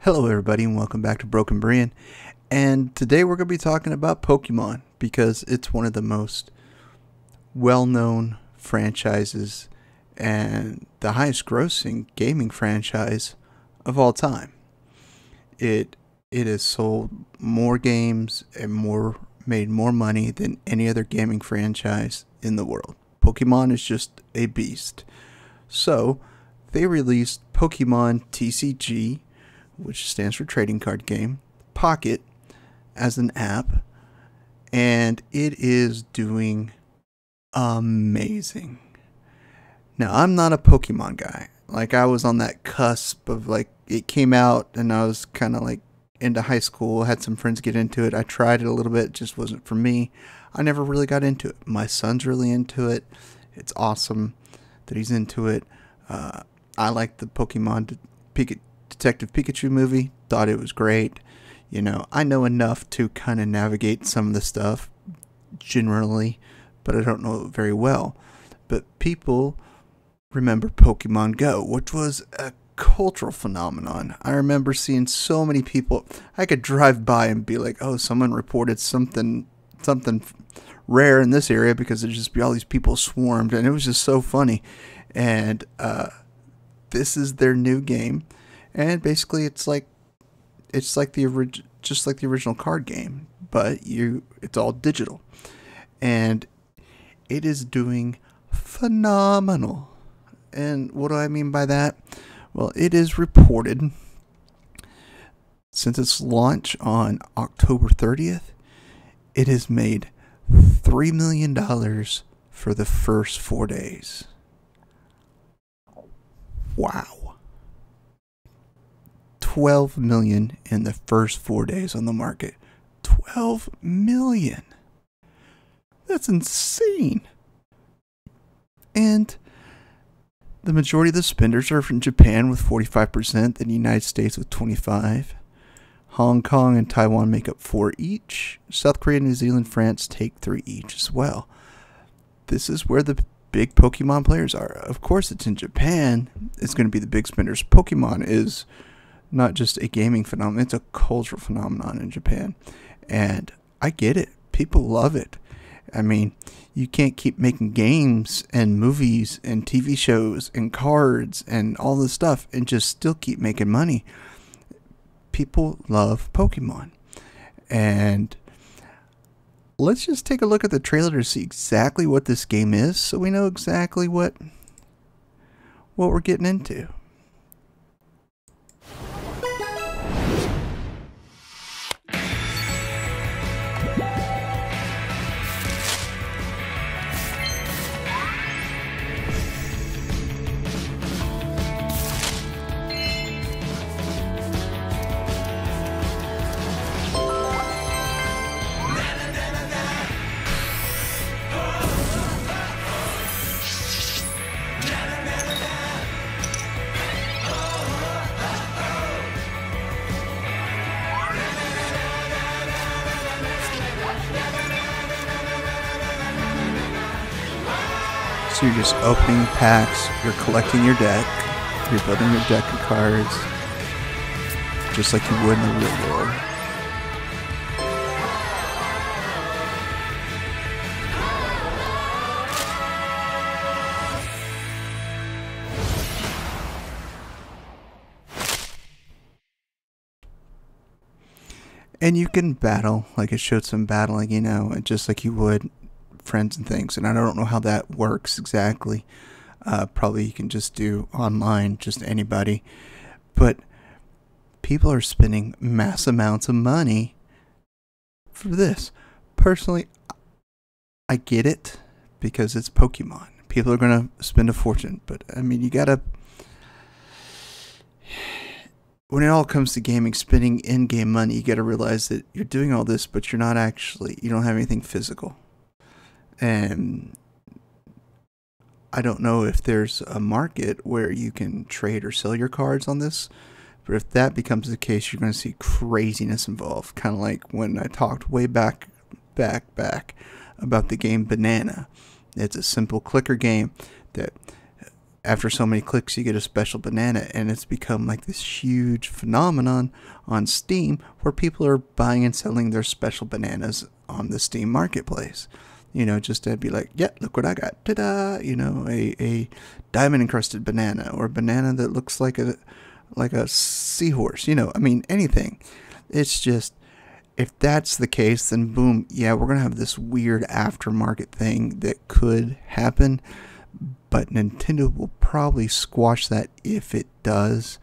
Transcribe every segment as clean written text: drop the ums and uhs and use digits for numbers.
Hello everybody and welcome back to Broken Brian, and today we're going to be talking about Pokemon because it's one of the most well-known franchises and the highest grossing gaming franchise of all time. It has sold more games and made more money than any other gaming franchise in the world. Pokemon is just a beast. So they released Pokemon TCG, which stands for Trading Card Game, Pocket, as an app, and it is doing amazing. Now, I'm not a Pokemon guy. Like, I was on that cusp of, like, it came out and I was kind of like into high school, had some friends get into it. I tried it a little bit, it just wasn't for me. I never really got into it. My son's really into it. It's awesome that he's into it. I like the Pokemon Detective Pikachu movie, thought it was great. You know, I know enough to kind of navigate some of the stuff generally, but I don't know it very well. But people remember Pokemon Go, which was a cultural phenomenon. I remember seeing so many people. I could drive by and be like, oh, someone reported something rare in this area, because there'd just be all these people swarmed, and it was just so funny. And this is their new game. And basically, it's like just like the original card game, but it's all digital, and it is doing phenomenal. And what do I mean by that? Well, it is reported since its launch on October 30th, it has made $3 million for the first 4 days. Wow. 12 million in the first 4 days on the market. 12 million. That's insane. And the majority of the spenders are from Japan with 45%, then the United States with 25%. Hong Kong and Taiwan make up 4 each. South Korea, New Zealand, France take 3 each as well. This is where the big Pokemon players are. Of course, it's in Japan. It's going to be the big spenders. Pokemon is not just a gaming phenomenon, it's a cultural phenomenon in Japan. And I get it. People love it. I mean, you can't keep making games and movies and TV shows and cards and all this stuff and just still keep making money. People love Pokemon. And let's just take a look at the trailer to see exactly what this game is, so we know exactly what we're getting into. So you're just opening packs, you're collecting your deck, you're building your deck of cards, just like you would in the real world. And you can battle, like it showed some battling, you know, just like you would friends and things. And I don't know how that works exactly. Probably you can just do online, just anybody. But people are spending mass amounts of money for this. Personally, I get it because it's Pokemon. People are going to spend a fortune. But, I mean, you got to... When it all comes to gaming, spending in-game money, you got to realize that you're doing all this, but you're not actually... You don't have anything physical. And I don't know if there's a market where you can trade or sell your cards on this, but if that becomes the case, you're going to see craziness involved. Kind of like when I talked way back about the game Banana. It's a simple clicker game that after so many clicks you get a special banana, and it's become like this huge phenomenon on Steam where people are buying and selling their special bananas on the Steam marketplace. Just to be like, yeah, look what I got. Ta-da! A diamond encrusted banana, or a banana that looks like a seahorse. Anything. It's just, if that's the case, then boom, yeah, we're going to have this weird aftermarket thing that could happen. But Nintendo will probably squash that if it does,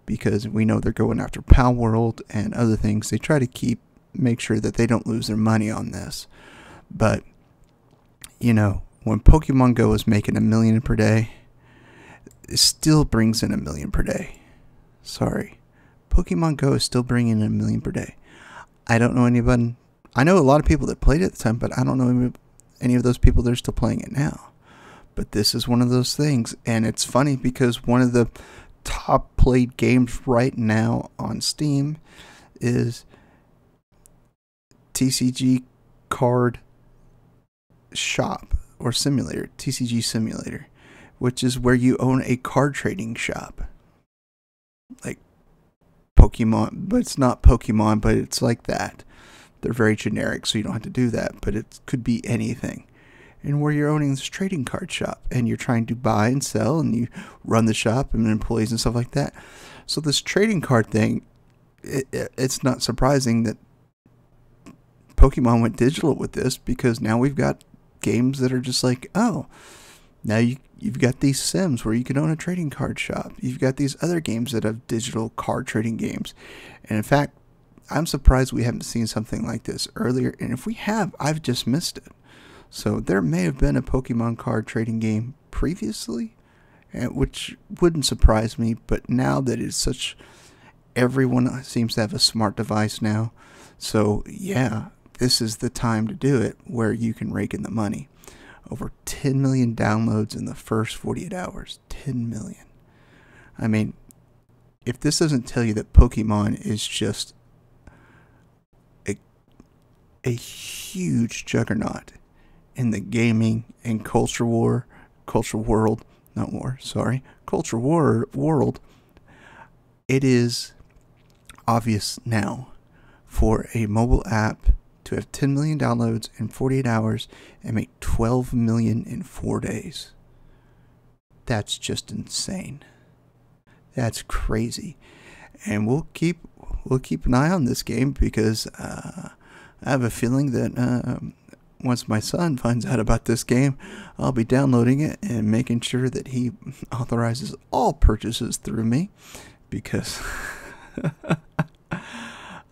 because we know they're going after Pal World and other things. They try to make sure that they don't lose their money on this. But, when Pokemon Go is making $1 million per day, it still brings in $1 million per day. Sorry. Pokemon Go is still bringing in $1 million per day. I don't know anybody. I know a lot of people that played it at the time, but I don't know any of those people that are still playing it now. But this is one of those things, and it's funny because one of the top played games right now on Steam is TCG Card Shop or Simulator, TCG Simulator, which is where you own a card trading shop. Like Pokemon, but it's not Pokemon, but it's like that. They're very generic, so you don't have to do that, but it could be anything. And where you're owning this trading card shop, and you're trying to buy and sell, and you run the shop and employees and stuff like that. So this trading card thing, it's not surprising that Pokemon went digital with this, because now we've got games that are just like, oh, now you've got these Sims where you can own a trading card shop. You've got these other games that have digital card trading games. And in fact, I'm surprised we haven't seen something like this earlier. And if we have, I've just missed it. So there may have been a Pokemon card trading game previously, which wouldn't surprise me. But now that it's such, everyone seems to have a smart device now. So yeah, this is the time to do it, where you can rake in the money. Over 10 million downloads in the first 48 hours. 10 million. I mean, if this doesn't tell you that Pokemon is just a huge juggernaut in the gaming and culture world, it is obvious now for a mobile app to have 10 million downloads in 48 hours and make 12 million in 4 days. That's just insane. That's crazy. And we'll keep an eye on this game, because I have a feeling that once my son finds out about this game, I'll be downloading it and making sure that he authorizes all purchases through me, because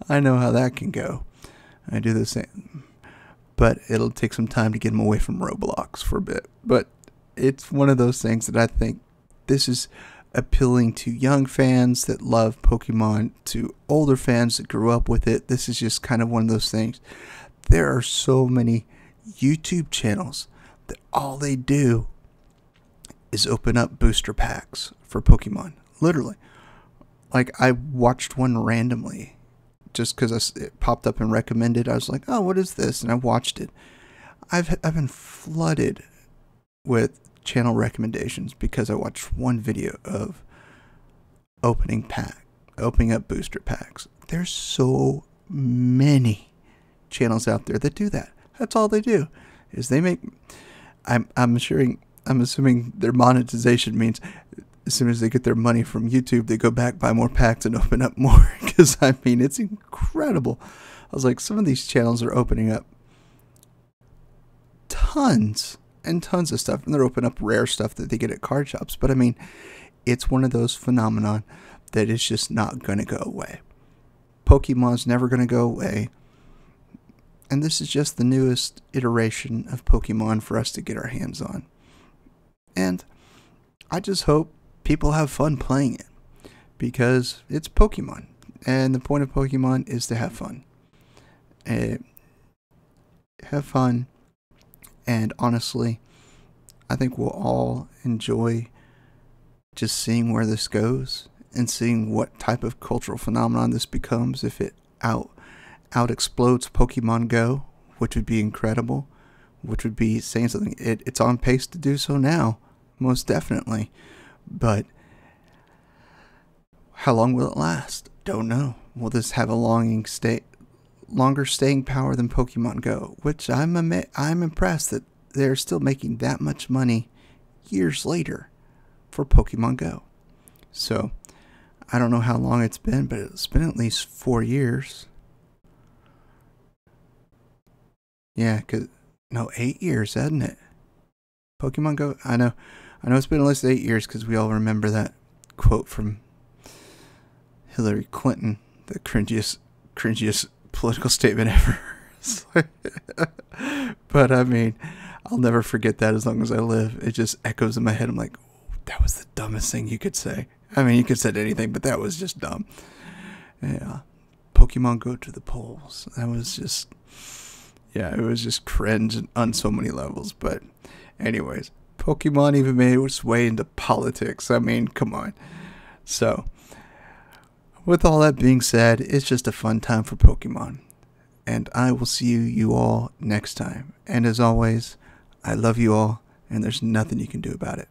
I know how that can go. I do the same. But it'll take some time to get him away from Roblox for a bit. But it's one of those things that I think this is appealing to young fans that love Pokemon, to older fans that grew up with it. This is just kind of one of those things. There are so many YouTube channels that all they do is open up booster packs for Pokemon. Literally. Like, I watched one randomly just because it popped up and recommended. I was like, oh, what is this? And I watched it. I've been flooded with channel recommendations because I watched one video of opening up booster packs. There's so many channels out there that do that. That's all they do, is they make. I'm assuming their monetization means as soon as they get their money from YouTube, they go back, buy more packs, and open up more. Because it's incredible. I was like, some of these channels are opening up tons and tons of stuff, and they're opening up rare stuff that they get at card shops. But it's one of those phenomenon that is just not going to go away. Pokemon's never going to go away. And this is just the newest iteration of Pokemon for us to get our hands on. And I just hope people have fun playing it, because it's Pokemon. And the point of Pokemon is to have fun. Have fun. And honestly, I think we'll all enjoy just seeing where this goes and seeing what type of cultural phenomenon this becomes if it out explodes Pokemon Go, which would be incredible, which would be saying something. It's on pace to do so now. most definitely. But how long will it last? Don't know. Will this have a longer staying power than Pokemon Go? Which I'm impressed that they're still making that much money years later for Pokemon Go. So I don't know how long it's been, but it's been at least 4 years. Yeah, no, 8 years, hasn't it? Pokemon Go. I know it's been at least 8 years because we all remember that quote from Hillary Clinton, the cringiest political statement ever. But I mean, I'll never forget that as long as I live. It just echoes in my head. I'm like, that was the dumbest thing you could say. I mean, you could have said anything, but that was just dumb. Yeah. Pokemon Go to the polls. That was just, yeah, it was just cringe on so many levels. But anyways, Pokemon even made its way into politics. I mean, come on. So, with all that being said, it's just a fun time for Pokemon. And I will see you all next time. And as always, I love you all, and there's nothing you can do about it.